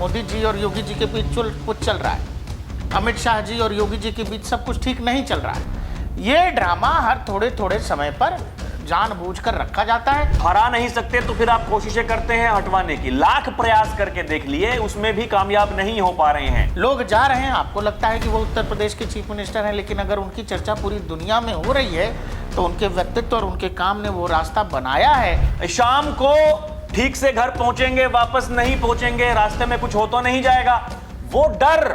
मोदी जी और योगी जी के बीच कुछ चल रहा है, अमित शाह जी और योगी जी के बीच सब कुछ ठीक नहीं चल रहा है। ये ड्रामा हर थोड़े थोड़े समय पर जानबूझकर रखा जाता है। हरा नहीं सकते तो फिर आप कोशिशें करते हैं हटवाने की, लाख प्रयास करके देख लिए, उसमें भी कामयाब नहीं हो पा रहे हैं। लोग जा रहे हैं, आपको लगता है कि वो उत्तर प्रदेश के चीफ मिनिस्टर हैं, लेकिन अगर उनकी चर्चा पूरी दुनिया में हो रही है तो उनके व्यक्तित्व और उनके काम ने वो रास्ता बनाया है। शाम को ठीक से घर पहुंचेंगे, वापस नहीं पहुंचेंगे, रास्ते में कुछ हो तो नहीं जाएगा, वो डर,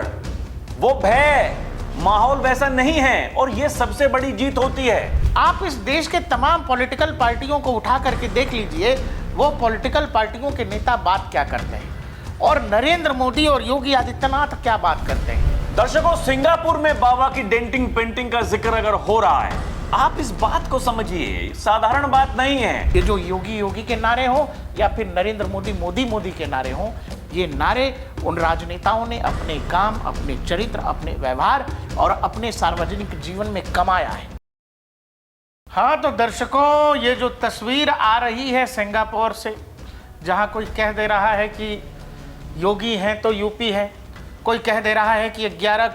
वो भय, माहौल वैसा नहीं है, और ये सबसे बड़ी जीत होती है। आप इस देश के तमाम पॉलिटिकल पार्टियों को उठा करके देख लीजिए, वो पॉलिटिकल पार्टियों के नेता बात क्या करते हैं और नरेंद्र मोदी और योगी आदित्यनाथ क्या बात करते हैं। दर्शकों, सिंगापुर में बाबा की डेंटिंग पेंटिंग का जिक्र अगर हो रहा है, आप इस बात को समझिए, साधारण बात नहीं है। ये जो योगी योगी के नारे हो या फिर नरेंद्र मोदी मोदी मोदी के नारे हो, ये नारे उन राजनेताओं ने अपने काम, अपने चरित्र, अपने व्यवहार और अपने सार्वजनिक जीवन में कमाया है। हाँ तो दर्शकों, ये जो तस्वीर आ रही है सिंगापुर से, जहाँ कोई कह दे रहा है कि योगी हैं तो यूपी है, कोई कह दे रहा है कि 11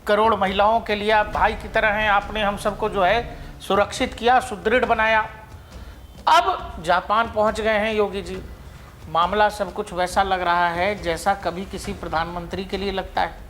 करोड़ महिलाओं के लिए आप भाई की तरह हैं, आपने हम सबको जो है सुरक्षित किया, सुदृढ़ बनाया। अब जापान पहुंच गए हैं योगी जी। मामला सब कुछ वैसा लग रहा है जैसा कभी किसी प्रधानमंत्री के लिए लगता है।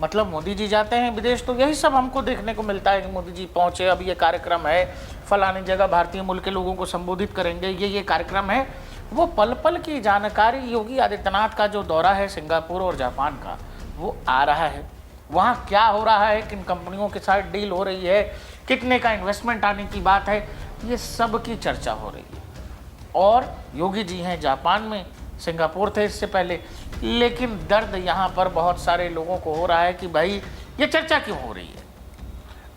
मतलब मोदी जी जाते हैं विदेश तो यही सब हमको देखने को मिलता है कि मोदी जी पहुंचे, अब ये कार्यक्रम है, फलानी जगह भारतीय मूल के लोगों को संबोधित करेंगे, ये कार्यक्रम है। वो पल पल की जानकारी योगी आदित्यनाथ का जो दौरा है सिंगापुर और जापान का, वो आ रहा है। वहाँ क्या हो रहा है, किन कंपनियों के साथ डील हो रही है, कितने का इन्वेस्टमेंट आने की बात है, ये सब की चर्चा हो रही है। और योगी जी हैं जापान में, सिंगापुर थे इससे पहले। लेकिन दर्द यहाँ पर बहुत सारे लोगों को हो रहा है कि भाई ये चर्चा क्यों हो रही है,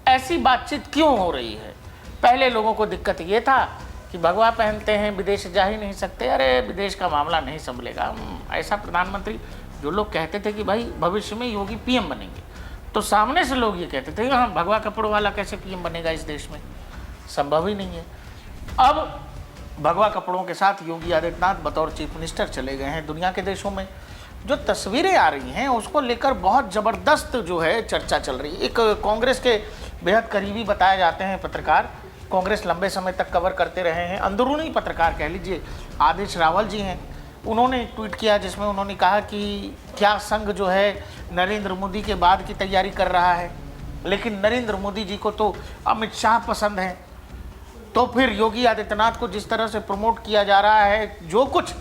ऐसी बातचीत क्यों हो रही है। पहले लोगों को दिक्कत ये था कि भगवा पहनते हैं, विदेश जा ही नहीं सकते, अरे विदेश का मामला नहीं संभलेगा। ऐसा प्रधानमंत्री जो लोग कहते थे कि भाई भविष्य में योगी पीएम बनेंगे, तो सामने से लोग ये कहते थे हाँ भगवा कपड़ों वाला कैसे पीएम बनेगा इस देश में, संभव ही नहीं है। अब भगवा कपड़ों के साथ योगी आदित्यनाथ बतौर चीफ मिनिस्टर चले गए हैं दुनिया के देशों में। जो तस्वीरें आ रही हैं उसको लेकर बहुत ज़बरदस्त जो है चर्चा चल रही है। एक कांग्रेस के बेहद करीबी बताए जाते हैं पत्रकार, कांग्रेस लंबे समय तक कवर करते रहे हैं, अंदरूनी पत्रकार कह लीजिए, आदेश रावल जी हैं। उन्होंने ट्वीट किया जिसमें उन्होंने कहा कि क्या संघ जो है नरेंद्र मोदी के बाद की तैयारी कर रहा है, लेकिन नरेंद्र मोदी जी को तो अमित शाह पसंद है, तो फिर योगी आदित्यनाथ को जिस तरह से प्रमोट किया जा रहा है, जो कुछ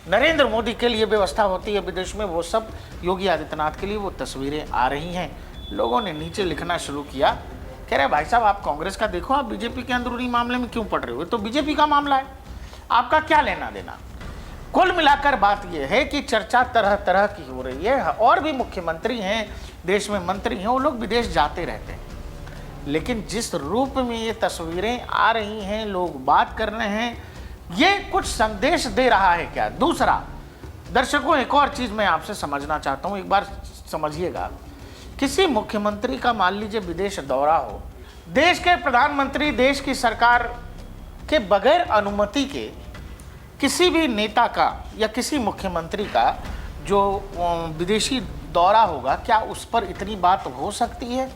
नरेंद्र मोदी के लिए व्यवस्था होती है विदेश में, वो सब योगी आदित्यनाथ के लिए वो तस्वीरें आ रही हैं। लोगों ने नीचे लिखना शुरू किया, कह रहे भाई साहब आप कांग्रेस का देखो, आप बीजेपी के अंदरूनी मामले में क्यों पड़ रहे हो, तो बीजेपी का मामला है, आपका क्या लेना देना। कुल मिलाकर बात यह है कि चर्चा तरह तरह की हो रही है। और भी मुख्यमंत्री हैं, देश में मंत्री हैं, वो लोग विदेश जाते रहते हैं, लेकिन जिस रूप में ये तस्वीरें आ रही हैं, लोग बात कर रहे हैं, ये कुछ संदेश दे रहा है क्या। दूसरा दर्शकों, एक और चीज़ मैं आपसे समझना चाहता हूँ, एक बार समझिएगा। किसी मुख्यमंत्री का मान लीजिए विदेश दौरा हो, देश के प्रधानमंत्री देश की सरकार के बगैर अनुमति के किसी भी नेता का या किसी मुख्यमंत्री का जो विदेशी दौरा होगा, क्या उस पर इतनी बात हो सकती है,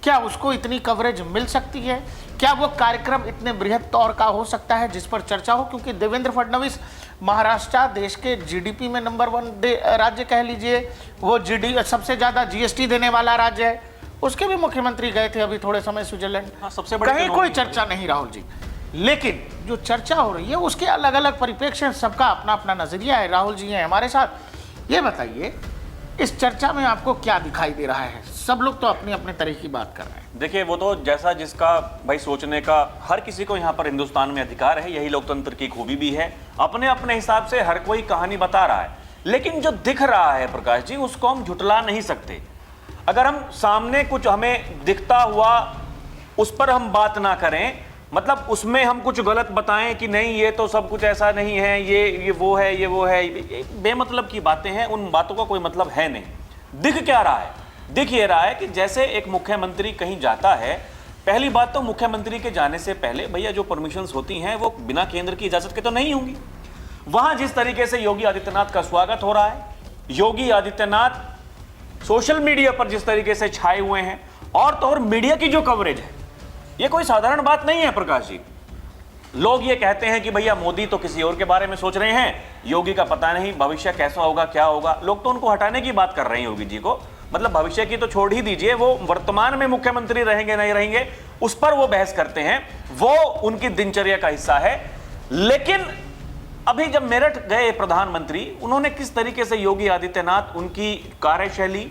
क्या उसको इतनी कवरेज मिल सकती है, क्या वो कार्यक्रम इतने बृहद तौर का हो सकता है जिस पर चर्चा हो। क्योंकि देवेंद्र फडणवीस महाराष्ट्र देश के जीडीपी में नंबर 1 राज्य कह लीजिए, वो सबसे ज़्यादा जीएसटी देने वाला राज्य है, उसके भी मुख्यमंत्री गए थे अभी थोड़े समय स्विट्जरलैंड। सबसे बड़ी कहीं कोई चर्चा नहीं राहुल जी, लेकिन जो चर्चा हो रही है उसके अलग अलग परिप्रेक्ष्य, सबका अपना अपना नजरिया है। राहुल जी हैं हमारे साथ, ये बताइए इस चर्चा में आपको क्या दिखाई दे रहा है। सब लोग तो अपने अपने तरह की बात कर रहे हैं। देखिए, वो तो जैसा जिसका भाई सोचने का हर किसी को यहाँ पर हिंदुस्तान में अधिकार है, यही लोकतंत्र की खूबी भी है। अपने अपने हिसाब से हर कोई कहानी बता रहा है, लेकिन जो दिख रहा है प्रकाश जी, उसको हम झुटला नहीं सकते। अगर हम सामने कुछ हमें दिखता हुआ उस पर हम बात ना करें, मतलब उसमें हम कुछ गलत बताएं कि नहीं ये तो सब कुछ ऐसा नहीं है, ये वो है, ये वो है, बेमतलब की बातें हैं, उन बातों का कोई मतलब है नहीं। दिख क्या रहा है? दिख ये रहा है कि जैसे एक मुख्यमंत्री कहीं जाता है, पहली बात तो मुख्यमंत्री के जाने से पहले भैया जो परमिशंस होती हैं वो बिना केंद्र की इजाजत के तो नहीं होंगी। वहां जिस तरीके से योगी आदित्यनाथ का स्वागत हो रहा है, योगी आदित्यनाथ सोशल मीडिया पर जिस तरीके से छाए हुए हैं, और तो और मीडिया की जो कवरेज है, ये कोई साधारण बात नहीं है प्रकाश जी। लोग ये कहते हैं कि भैया मोदी तो किसी और के बारे में सोच रहे हैं, योगी का पता नहीं भविष्य कैसा होगा, क्या होगा। लोग तो उनको हटाने की बात कर रहे हैं योगी जी को, मतलब भविष्य की तो छोड़ ही दीजिए, वो वर्तमान में मुख्यमंत्री रहेंगे नहीं रहेंगे उस पर वो बहस करते हैं, वो उनकी दिनचर्या का हिस्सा है। लेकिन अभी जब मेरठ गए प्रधानमंत्री, उन्होंने किस तरीके से योगी आदित्यनाथ उनकी कार्यशैली,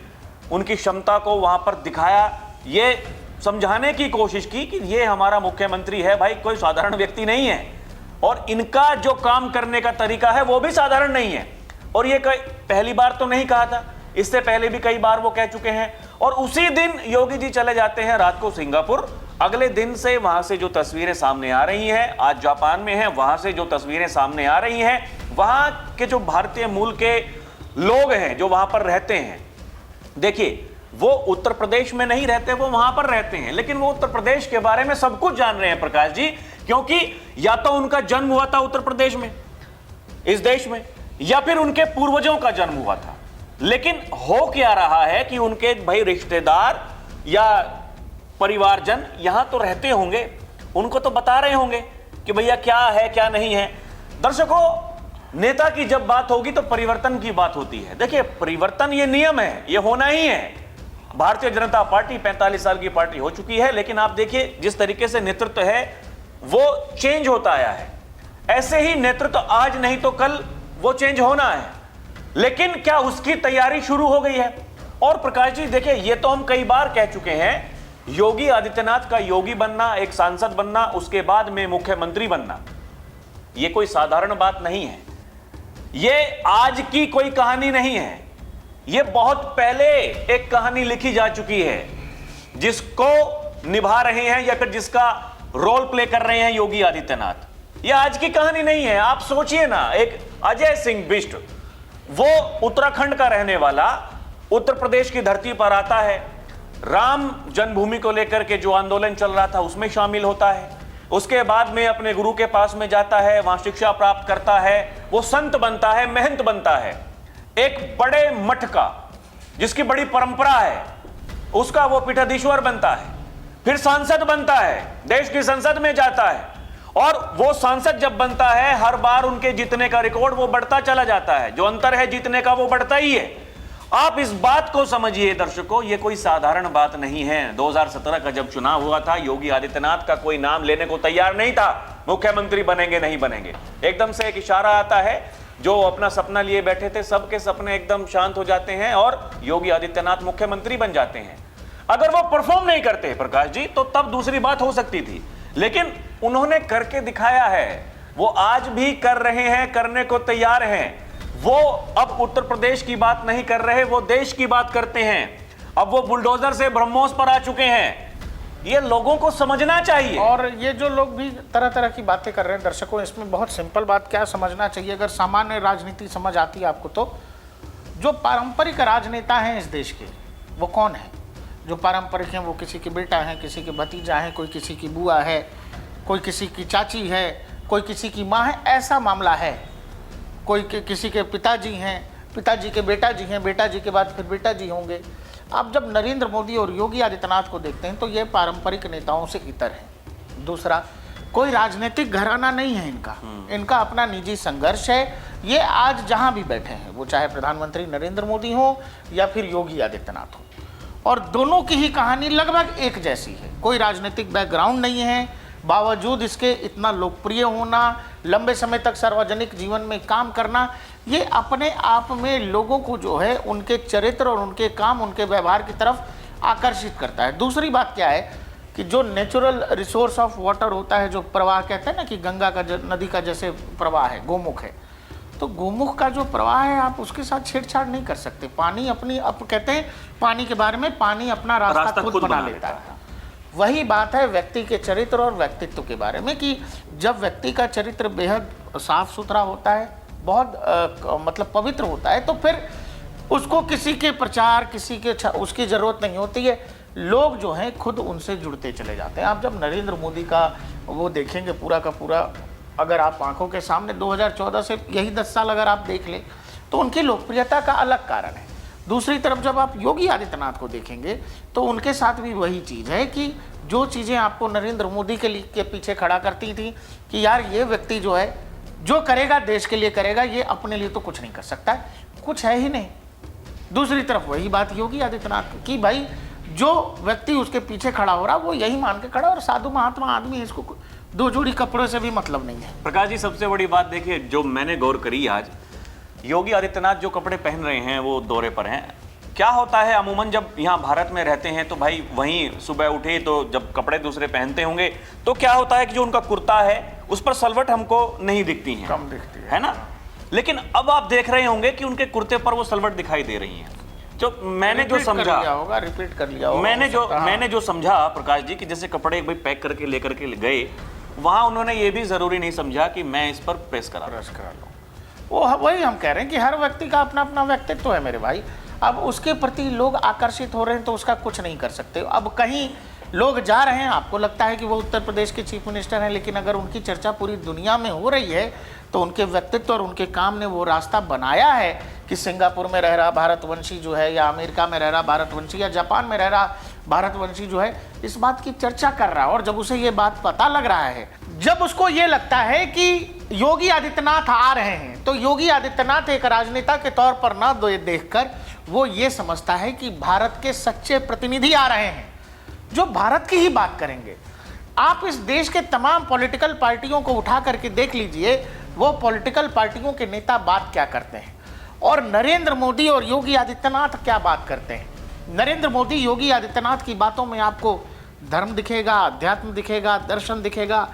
उनकी क्षमता को वहां पर दिखाया, ये समझाने की कोशिश की कि ये हमारा मुख्यमंत्री है भाई, कोई साधारण व्यक्ति नहीं है, और इनका जो काम करने का तरीका है वो भी साधारण नहीं है। और ये पहली बार तो नहीं कहा था, इससे पहले भी कई बार वो कह चुके हैं। और उसी दिन योगी जी चले जाते हैं रात को सिंगापुर। अगले दिन से वहां से जो तस्वीरें सामने आ रही हैं, आज जापान में है, वहां से जो तस्वीरें सामने आ रही हैं, वहां के जो भारतीय मूल के लोग हैं जो वहां पर रहते हैं, देखिए वो उत्तर प्रदेश में नहीं रहते, वो वहां पर रहते हैं, लेकिन वो उत्तर प्रदेश के बारे में सब कुछ जान रहे हैं प्रकाश जी, क्योंकि या तो उनका जन्म हुआ था उत्तर प्रदेश में, इस देश में, या फिर उनके पूर्वजों का जन्म हुआ था। लेकिन हो क्या रहा है कि उनके भाई रिश्तेदार या परिवारजन यहां तो रहते होंगे, उनको तो बता रहे होंगे कि भैया क्या है क्या नहीं है। दर्शकों, नेता की जब बात होगी तो परिवर्तन की बात होती है। देखिए परिवर्तन ये नियम है, ये होना ही है। भारतीय जनता पार्टी 45 साल की पार्टी हो चुकी है, लेकिन आप देखिए जिस तरीके से नेतृत्व है वो चेंज होता आया है। ऐसे ही नेतृत्व आज नहीं तो कल वो चेंज होना है, लेकिन क्या उसकी तैयारी शुरू हो गई है? और प्रकाश जी देखिए, ये तो हम कई बार कह चुके हैं, योगी आदित्यनाथ का योगी बनना, एक सांसद बनना, उसके बाद में मुख्यमंत्री बनना, ये कोई साधारण बात नहीं है। ये आज की कोई कहानी नहीं है, ये बहुत पहले एक कहानी लिखी जा चुकी है, जिसको निभा रहे हैं या फिर जिसका रोल प्ले कर रहे हैं योगी आदित्यनाथ। ये आज की कहानी नहीं है। आप सोचिए ना, एक अजय सिंह बिष्ट, वो उत्तराखंड का रहने वाला, उत्तर प्रदेश की धरती पर आता है, राम जन्मभूमि को लेकर के जो आंदोलन चल रहा था उसमें शामिल होता है, उसके बाद में अपने गुरु के पास में जाता है, वहां शिक्षा प्राप्त करता है, वो संत बनता है, महंत बनता है, एक बड़े मठ का जिसकी बड़ी परंपरा है उसका वो पीठाधीश्वर बनता है, फिर सांसद बनता है, देश की संसद में जाता है, और वो सांसद जब बनता है हर बार उनके जीतने का रिकॉर्ड वो बढ़ता चला जाता है, जो अंतर है जीतने का वो बढ़ता ही है। आप इस बात को समझिए दर्शकों, ये कोई साधारण बात नहीं है। 2017 का जब चुनाव हुआ था, योगी आदित्यनाथ का कोई नाम लेने को तैयार नहीं था, मुख्यमंत्री बनेंगे नहीं बनेंगे। एकदम से एक इशारा आता है, जो अपना सपना लिए बैठे थे सबके सपने एकदम शांत हो जाते हैं और योगी आदित्यनाथ मुख्यमंत्री बन जाते हैं। अगर वो परफॉर्म नहीं करते प्रकाश जी तो तब दूसरी बात हो सकती थी, लेकिन उन्होंने करके दिखाया है, वो आज भी कर रहे हैं, करने को तैयार हैं। वो अब उत्तर प्रदेश की बात नहीं कर रहे, वो देश की बात करते हैं। अब वो बुलडोजर से ब्रह्मोस पर आ चुके हैं, ये लोगों को समझना चाहिए। और ये जो लोग भी तरह तरह की बातें कर रहे हैं, दर्शकों इसमें बहुत सिंपल बात क्या समझना चाहिए, अगर सामान्य राजनीति समझ आती है आपको, तो जो पारंपरिक राजनेता हैं इस देश के वो कौन है? जो पारंपरिक हैं वो किसी के बेटा हैं, किसी के भतीजा हैं, कोई किसी की बुआ है, कोई किसी की चाची है, कोई किसी की माँ है, ऐसा मामला है। कोई किसी के पिताजी हैं, पिताजी के बेटा जी हैं, बेटा जी के बाद फिर बेटा जी होंगे। आप जब नरेंद्र मोदी और योगी आदित्यनाथ को देखते हैं तो ये पारंपरिक नेताओं से इतर है। दूसरा, कोई राजनीतिक घराना नहीं है इनका, इनका अपना निजी संघर्ष है। ये आज जहां भी बैठे हैं, वो चाहे प्रधानमंत्री नरेंद्र मोदी हो या फिर योगी आदित्यनाथ हो, और दोनों की ही कहानी लगभग एक जैसी है। कोई राजनीतिक बैकग्राउंड नहीं है, बावजूद इसके इतना लोकप्रिय होना, लंबे समय तक सार्वजनिक जीवन में काम करना, ये अपने आप में लोगों को जो है उनके चरित्र और उनके काम, उनके व्यवहार की तरफ आकर्षित करता है। दूसरी बात क्या है कि जो नेचुरल रिसोर्स ऑफ वाटर होता है, जो प्रवाह कहते हैं ना कि गंगा का नदी का जैसे प्रवाह है, गोमुख है, तो गोमुख का जो प्रवाह है आप उसके साथ छेड़छाड़ नहीं कर सकते। पानी अपनी, अब कहते हैं पानी के बारे में, पानी अपना रास्ता खुद बना लेता है। वही बात है व्यक्ति के चरित्र और व्यक्तित्व के बारे में, कि जब व्यक्ति का चरित्र बेहद साफ सुथरा होता है, बहुत मतलब पवित्र होता है, तो फिर उसको किसी के प्रचार, किसी के उसकी ज़रूरत नहीं होती है। लोग जो हैं खुद उनसे जुड़ते चले जाते हैं। आप जब नरेंद्र मोदी का वो देखेंगे पूरा का पूरा, अगर आप आंखों के सामने 2014 से यही 10 साल अगर आप देख लें, तो उनकी लोकप्रियता का अलग कारण है। दूसरी तरफ जब आप योगी आदित्यनाथ को देखेंगे तो उनके साथ भी वही चीज़ है कि जो चीज़ें आपको नरेंद्र मोदी के पीछे खड़ा करती थी कि यार ये व्यक्ति जो है जो करेगा देश के लिए करेगा, ये अपने लिए तो कुछ नहीं कर सकता, कुछ है ही नहीं। दूसरी तरफ वही बात योगी आदित्यनाथ की भाई जो व्यक्ति उसके पीछे खड़ा हो रहा वो यही मान के खड़ा, और साधु महात्मा आदमी है, इसको दो जोड़ी कपड़ों से भी मतलब नहीं है। प्रकाश जी, सबसे बड़ी बात देखिए जो मैंने गौर करी आज, योगी आदित्यनाथ जो कपड़े पहन रहे हैं वो दौरे पर हैं। क्या होता है अमूमन जब यहाँ भारत में रहते हैं तो भाई वहीं सुबह उठे तो जब कपड़े दूसरे पहनते होंगे तो क्या होता है कि जो उनका कुर्ता है उस पर सलवट हमको नहीं दिखती है, कम दिखती है ना। लेकिन अब आप देख रहे होंगे कि उनके कुर्ते पर वो सलवट दिखाई दे रही है। जो मैंने जो समझा होगा, रिपीट कर लिया होगा, मैंने जो समझा प्रकाश जी कि जैसे कपड़े भाई पैक करके लेकर के गए, वहां उन्होंने ये भी जरूरी नहीं समझा कि मैं इस पर प्रेस करा लूं। वो वही हम कह रहे हैं कि हर व्यक्ति का अपना अपना व्यक्तित्व है मेरे भाई। अब उसके प्रति लोग आकर्षित हो रहे हैं तो उसका कुछ नहीं कर सकते। अब कहीं लोग जा रहे हैं, आपको लगता है कि वो उत्तर प्रदेश के चीफ मिनिस्टर हैं, लेकिन अगर उनकी चर्चा पूरी दुनिया में हो रही है तो उनके व्यक्तित्व और उनके काम ने वो रास्ता बनाया है कि सिंगापुर में रह रहा भारतवंशी जो है, या अमेरिका में रह रहा भारतवंशी, या जापान में रह रहा भारतवंशी जो है इस बात की चर्चा कर रहा है। और जब उसे ये बात पता लग रहा है, जब उसको ये लगता है कि योगी आदित्यनाथ आ रहे हैं, तो योगी आदित्यनाथ एक राजनेता के तौर पर ना देखकर वो ये समझता है कि भारत के सच्चे प्रतिनिधि आ रहे हैं जो भारत की ही बात करेंगे। आप इस देश के तमाम पॉलिटिकल पार्टियों को उठा करके देख लीजिए, वो पॉलिटिकल पार्टियों के नेता बात क्या करते हैं और नरेंद्र मोदी और योगी आदित्यनाथ क्या बात करते हैं। नरेंद्र मोदी योगी आदित्यनाथ की बातों में आपको धर्म दिखेगा, अध्यात्म दिखेगा, दर्शन दिखेगा,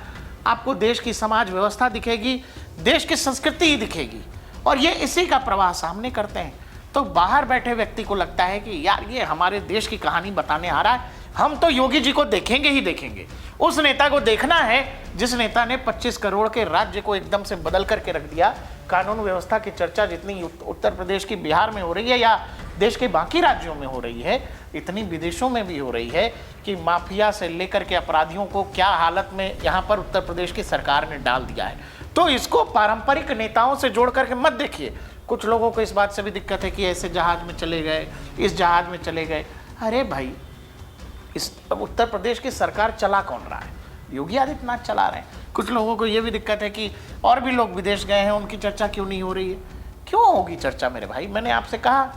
आपको देश की समाज व्यवस्था दिखेगी, देश की संस्कृति ही दिखेगी, और ये इसी का प्रवाह सामने करते हैं। तो बाहर बैठे व्यक्ति को लगता है कि यार ये हमारे देश की कहानी बताने आ रहा है, हम तो योगी जी को देखेंगे ही देखेंगे। उस नेता को देखना है जिस नेता ने 25 करोड़ के राज्य को एकदम से बदल करके रख दिया। कानून व्यवस्था की चर्चा जितनी उत्तर प्रदेश की बिहार में हो रही है या देश के बाकी राज्यों में हो रही है, इतनी विदेशों में भी हो रही है कि माफिया से लेकर के अपराधियों को क्या हालत में यहाँ पर उत्तर प्रदेश की सरकार ने डाल दिया है। तो इसको पारंपरिक नेताओं से जोड़ करके मत देखिए। कुछ लोगों को इस बात से भी दिक्कत है कि ऐसे जहाज में चले गए, इस जहाज में चले गए। अरे भाई, इस उत्तर प्रदेश की सरकार चला कौन रहा है? योगी आदित्यनाथ चला रहे हैं। कुछ लोगों को ये भी दिक्कत है कि और भी लोग विदेश गए हैं, उनकी चर्चा क्यों नहीं हो रही है? क्यों होगी चर्चा मेरे भाई? मैंने आपसे कहा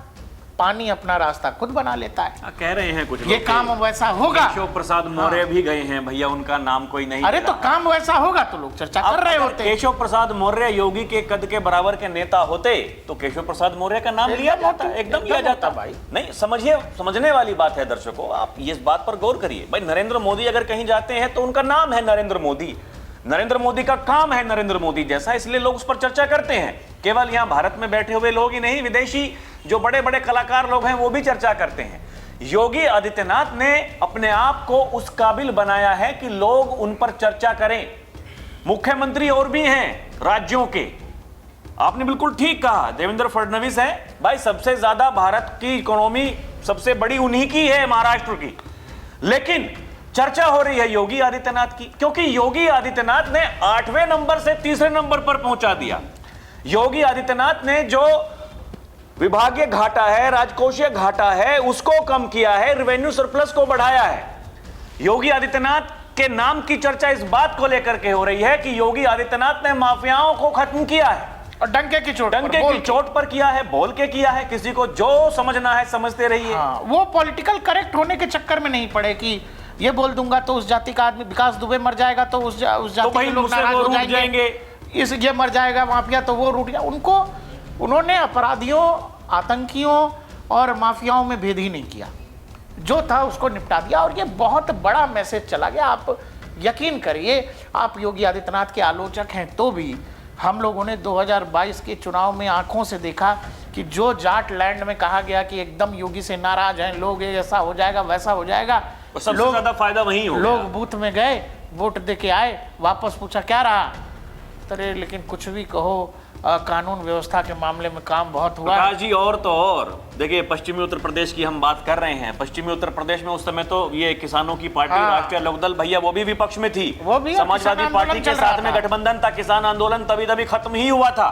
पानी अपना रास्ता खुद बना लेता है। कह रहे हैं कुछ ये काम वैसा होगा। केशव प्रसाद मौर्य भी गए हैं भैया, उनका नाम कोई नहीं। अरे तो काम वैसा होगा तो लोग चर्चा कर रहे होते। केशव प्रसाद मौर्य योगी के कद के बराबर के नेता होते तो केशव प्रसाद मौर्य का नाम लिया जाता, एकदम लिया जाता भाई। नहीं, समझिए, समझने वाली बात है दर्शकों, आप इस बात पर गौर करिए। भाई नरेंद्र मोदी अगर कहीं जाते हैं तो उनका नाम है नरेंद्र मोदी, नरेंद्र मोदी का काम है नरेंद्र मोदी जैसा, इसलिए लोग उस पर चर्चा करते हैं। केवल यहाँ भारत में बैठे हुए लोग ही नहीं, विदेशी जो बड़े बड़े कलाकार लोग हैं वो भी चर्चा करते हैं। योगी आदित्यनाथ ने अपने आप को उस काबिल बनाया है कि लोग उन पर चर्चा करें। मुख्यमंत्री और भी हैं राज्यों के, आपने बिल्कुल ठीक कहा, देवेंद्र फडणवीस है भाई, सबसे ज्यादा भारत की इकोनॉमी सबसे बड़ी उन्हीं की है, महाराष्ट्र की। लेकिन चर्चा हो रही है योगी आदित्यनाथ की, क्योंकि योगी आदित्यनाथ ने 8वें नंबर से 3रे नंबर पर पहुंचा दिया। योगी आदित्यनाथ ने जो विभागीय घाटा है, राजकोषीय घाटा है, उसको कम किया है, रेवेन्यू सरप्लस को बढ़ाया है। योगी आदित्यनाथ के नाम की चर्चा इस बात को लेकर के हो रही है कि योगी आदित्यनाथ ने माफियाओं को खत्म किया है, और डंके की चोट पर किया है, बोल के किया है। किसी को जो समझना है समझते रहिए। वो पॉलिटिकल करेक्ट होने के चक्कर में नहीं पड़े कि ये बोल दूंगा तो उस जाति का आदमी विकास दुबे मर जाएगा तो उस जाति के लोग नाराज हो जाएंगे, इस ये मर जाएगा माफिया तो वो रूठ जाए। उन्होंने अपराधियों, आतंकियों और माफियाओं में भेद ही नहीं किया, जो था उसको निपटा दिया, और ये बहुत बड़ा मैसेज चला गया। आप यकीन करिए, आप योगी आदित्यनाथ के आलोचक हैं तो भी हम लोगों ने 2022 के चुनाव में आंखों से देखा कि जो जाट लैंड में कहा गया कि एकदम योगी से नाराज हैं लोग, ऐसा हो जाएगा वैसा हो जाएगा, सबसे ज्यादा फायदा वही हो। लोग बूथ में गए, वोट दे के आए, वापस पूछा क्या रहा, अरे लेकिन कुछ भी कहो, कानून व्यवस्था के मामले में काम बहुत हुआ प्रकाश जी। और तो और देखिए, पश्चिमी उत्तर प्रदेश की हम बात कर रहे हैं। पश्चिमी उत्तर प्रदेश में उस समय तो ये किसानों की पार्टी राष्ट्रीय लोकदल भैया वो भी विपक्ष में थी, वो भी समाजवादी पार्टी के साथ में गठबंधन था, किसान आंदोलन तभी खत्म ही हुआ था।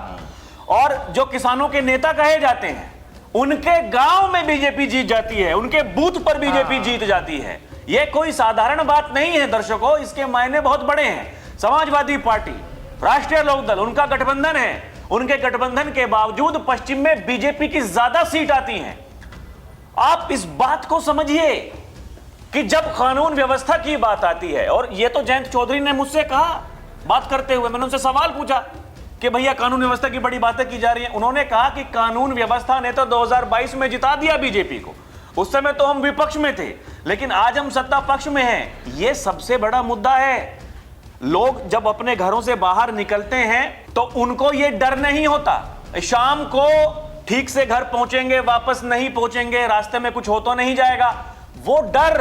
और जो किसानों के नेता कहे जाते हैं उनके गांव में बीजेपी जीत जाती है, उनके बूथ पर बीजेपी जीत जाती है। यह कोई साधारण बात नहीं है दर्शकों, इसके मायने बहुत बड़े हैं। समाजवादी पार्टी, राष्ट्रीय लोकदल, उनका गठबंधन है, उनके गठबंधन के बावजूद पश्चिम में बीजेपी की ज्यादा सीट आती हैं। आप इस बात को समझिए कि जब कानून व्यवस्था की बात आती है, और यह तो जयंत चौधरी ने मुझसे कहा बात करते हुए, मैंने उनसे सवाल पूछा कि भैया कानून व्यवस्था की बड़ी बातें की जा रही हैं। उन्होंने कहा कि कानून व्यवस्था ने तो 2022 में जिता दिया बीजेपी को, उस समय तो हम विपक्ष में थे, लेकिन आज हम सत्ता पक्ष में हैं। यह सबसे बड़ा मुद्दा है। लोग जब अपने घरों से बाहर निकलते हैं तो उनको यह डर नहीं होता, शाम को ठीक से घर पहुंचेंगे, वापस नहीं पहुंचेंगे, रास्ते में कुछ हो तो नहीं जाएगा। वो डर,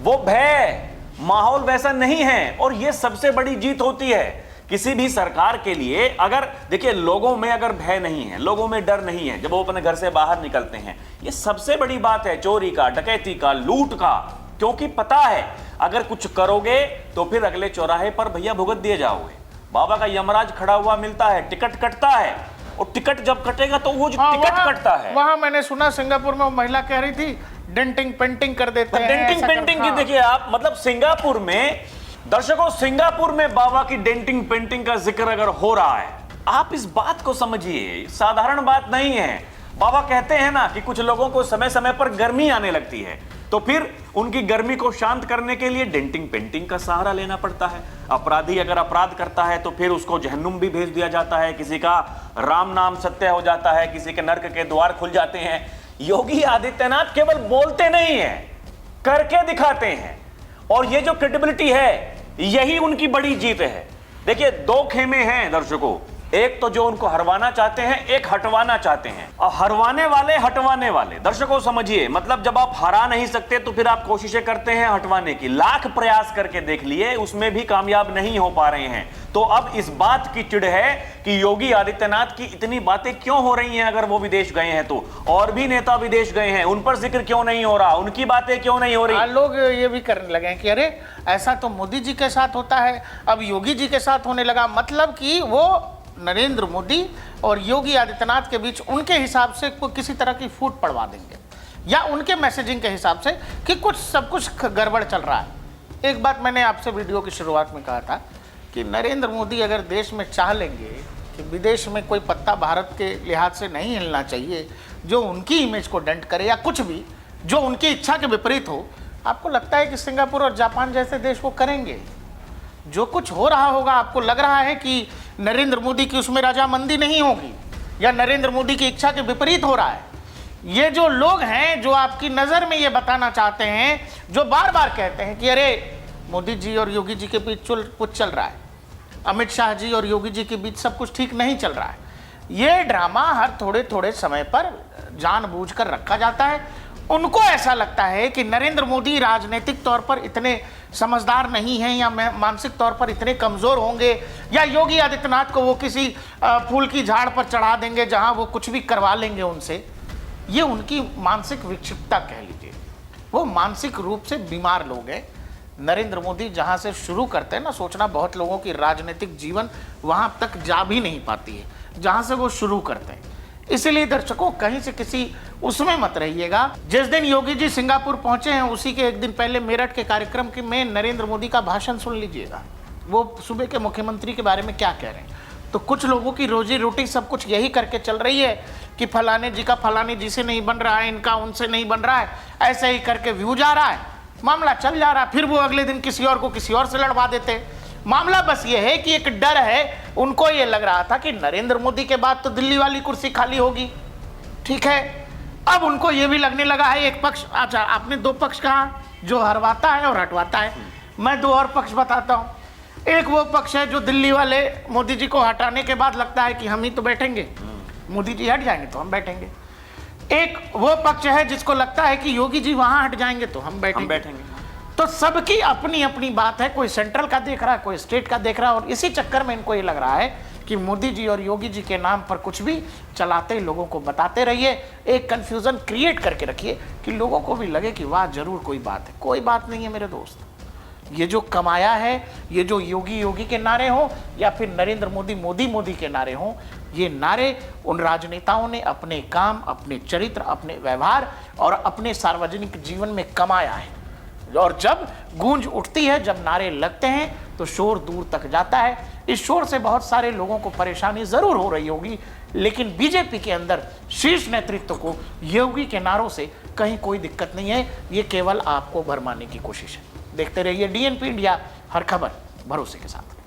वो भय, माहौल वैसा नहीं है, और यह सबसे बड़ी जीत होती है किसी भी सरकार के लिए। अगर देखिए, लोगों में अगर भय नहीं है, लोगों में डर नहीं है जब वो अपने घर से बाहर निकलते हैं, ये सबसे बड़ी बात है चोरी का, डकैती का, लूट का। क्योंकि पता है अगर कुछ करोगे तो फिर अगले चौराहे पर भैया भुगत दिए जाओगे। बाबा का यमराज खड़ा हुआ मिलता है, टिकट कटता है, और टिकट जब कटेगा तो वो जो टिकट कटता है। वहां मैंने सुना सिंगापुर में वो महिला कह रही थी डेंटिंग पेंटिंग कर देते हैं। डेंटिंग पेंटिंग की देखिए आप, मतलब सिंगापुर में, दर्शकों सिंगापुर में बाबा की डेंटिंग पेंटिंग का जिक्र अगर हो रहा है, आप इस बात को समझिए, साधारण बात नहीं है। बाबा कहते हैं ना कि कुछ लोगों को समय समय पर गर्मी आने लगती है, तो फिर उनकी गर्मी को शांत करने के लिए डेंटिंग पेंटिंग का सहारा लेना पड़ता है। अपराधी अगर अपराध करता है तो फिर उसको जहन्नुम भी भेज दिया जाता है, किसी का राम नाम सत्य हो जाता है, किसी के नर्क के द्वार खुल जाते हैं। योगी आदित्यनाथ केवल बोलते नहीं है, करके दिखाते हैं, और ये जो क्रेडिबिलिटी है यही उनकी बड़ी जीत है। देखिए, दो खेमे हैं दर्शकों, एक तो जो उनको हरवाना चाहते हैं, एक हटवाना चाहते हैं। और हरवाने वाले, हटवाने वाले, दर्शकों समझिए, मतलब जब आप हरा नहीं सकते तो फिर आप कोशिशें करते हैं हटवाने की। लाख प्रयास करके देख लिए, उसमें भी कामयाब नहीं हो पा रहे हैं। तो अब इस बात की चिढ़ है कि योगी आदित्यनाथ की इतनी बातें क्यों हो रही हैं अगर वो विदेश गए हैं तो, और भी नेता विदेश गए हैं, उन पर जिक्र क्यों नहीं हो रहा, उनकी बातें क्यों नहीं हो रही। लोग ये भी करने लगे हैं कि अरे ऐसा तो मोदी जी के साथ होता है, अब योगी जी के साथ होने लगा। मतलब कि वो नरेंद्र मोदी और योगी आदित्यनाथ के बीच उनके हिसाब से कोई किसी तरह की फूट पड़वा देंगे, या उनके मैसेजिंग के हिसाब से कि कुछ सब कुछ गड़बड़ चल रहा है। एक बात मैंने आपसे वीडियो की शुरुआत में कहा था कि नरेंद्र मोदी अगर देश में चाह लेंगे कि विदेश में कोई पत्ता भारत के लिहाज से नहीं हिलना चाहिए, जो उनकी इमेज को डेंट करे या कुछ भी जो उनकी इच्छा के विपरीत हो, आपको लगता है कि सिंगापुर और जापान जैसे देश वो करेंगे? जो कुछ हो रहा होगा, आपको लग रहा है कि नरेंद्र मोदी की उसमें रजामंदी नहीं होगी या नरेंद्र मोदी की इच्छा के विपरीत हो रहा है? ये जो लोग हैं जो आपकी नज़र में ये बताना चाहते हैं, जो बार बार कहते हैं कि अरे मोदी जी और योगी जी के बीच कुछ चल रहा है, अमित शाह जी और योगी जी के बीच सब कुछ ठीक नहीं चल रहा है, ये ड्रामा हर थोड़े थोड़े समय पर जानबूझकर रखा जाता है। उनको ऐसा लगता है कि नरेंद्र मोदी राजनीतिक तौर पर इतने समझदार नहीं हैं या मानसिक तौर पर इतने कमज़ोर होंगे, या योगी आदित्यनाथ को वो किसी फूल की झाड़ पर चढ़ा देंगे जहां वो कुछ भी करवा लेंगे उनसे। ये उनकी मानसिक विक्षिप्तता कह लीजिए, वो मानसिक रूप से बीमार लोग हैं। नरेंद्र मोदी जहां से शुरू करते हैं ना सोचना, बहुत लोगों की राजनीतिक जीवन वहां तक जा भी नहीं पाती है जहां से वो शुरू करते हैं। इसीलिए दर्शकों, कहीं से किसी उसमें मत रहिएगा। जिस दिन योगी जी सिंगापुर पहुंचे हैं उसी के एक दिन पहले मेरठ के कार्यक्रम के में नरेंद्र मोदी का भाषण सुन लीजिएगा, वो सूबे के मुख्यमंत्री के बारे में क्या कह रहे हैं। तो कुछ लोगों की रोजी रोटी सब कुछ यही करके चल रही है कि फलाने जी का फलाने जी से नहीं बन रहा है, इनका उनसे नहीं बन रहा है, ऐसे ही करके व्यू जा रहा है, मामला चल जा रहा है। फिर वो अगले दिन किसी और को किसी और से लड़वा देते हैं। मामला बस ये है कि एक डर है, उनको ये लग रहा था कि नरेंद्र मोदी के बाद तो दिल्ली वाली कुर्सी खाली होगी, ठीक है। अब उनको ये भी लगने लगा है एक पक्ष, अच्छा आपने दो पक्ष कहा, जो हरवाता है और हटवाता है, मैं दो और पक्ष बताता हूँ। एक वो पक्ष है जो दिल्ली वाले मोदी जी को हटाने के बाद लगता है कि हम ही तो बैठेंगे, मोदी जी हट जाएंगे तो हम बैठेंगे। एक वो पक्ष है जिसको लगता है कि योगी जी वहां हट जाएंगे तो हम बैठेंगे। तो सबकी अपनी अपनी बात है, कोई सेंट्रल का देख रहा है, कोई स्टेट का देख रहा है, और इसी चक्कर में इनको ये लग रहा है कि मोदी जी और योगी जी के नाम पर कुछ भी चलाते लोगों को बताते रहिए, एक कंफ्यूजन क्रिएट करके रखिए कि लोगों को भी लगे कि वाह जरूर कोई बात है। कोई बात नहीं है मेरे दोस्त, ये जो कमाया है, ये जो योगी योगी के नारे हों या फिर नरेंद्र मोदी मोदी मोदी के नारे हों, ये नारे उन राजनेताओं ने अपने काम, अपने चरित्र, अपने व्यवहार और अपने सार्वजनिक जीवन में कमाया है। और जब गूंज उठती है, जब नारे लगते हैं, तो शोर दूर तक जाता है। इस शोर से बहुत सारे लोगों को परेशानी जरूर हो रही होगी, लेकिन बीजेपी के अंदर शीर्ष नेतृत्व को योगी के नारों से कहीं कोई दिक्कत नहीं है। ये केवल आपको भरमाने की कोशिश है। देखते रहिए DNP इंडिया, हर खबर भरोसे के साथ।